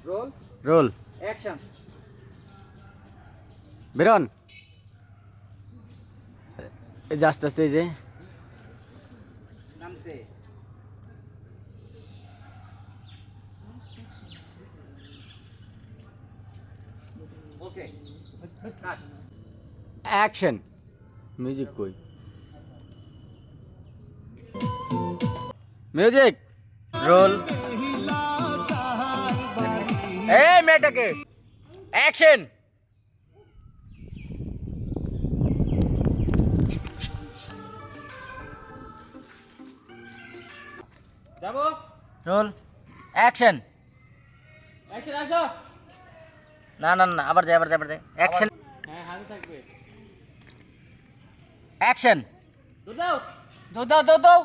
roll roll action বেরোন এই যে আস্তে আস্তে এই যে নামছে ওকে কাট অ্যাকশন মিউজিক কই মিউজিক রোল এই মেয়েটাকে অ্যাকশন যাবো রোল অ্যাকশন অ্যাকশন আসো না না না আবার যাই অ্যাকশন হ্যাঁ হাতে থাকবে অ্যাকশন দৌড় দাও দাও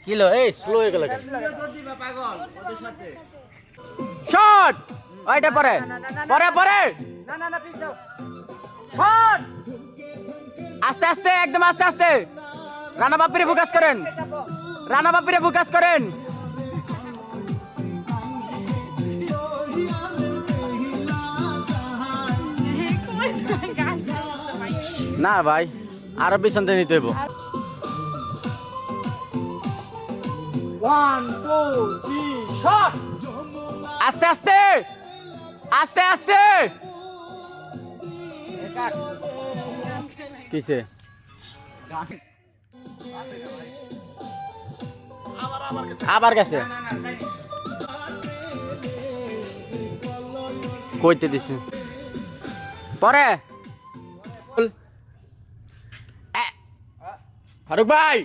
কিলো এই স্লো হয়ে গেল তুমিও দৌড় দিবা পাগল ওদের সাথে শট ওইটা পরে পরে না না না পিছাও শট আস্তে আস্তে একদম আস্তে আস্তে রানা বাপিরে ফোকাস করেন না ভাই আরো পিছন থেকে নিতে হইব 1 2 3 শট আস্তে আস্তে কাট কিসে আবার গেছে না না না কইতে দিছে পরে ফারুক ভাই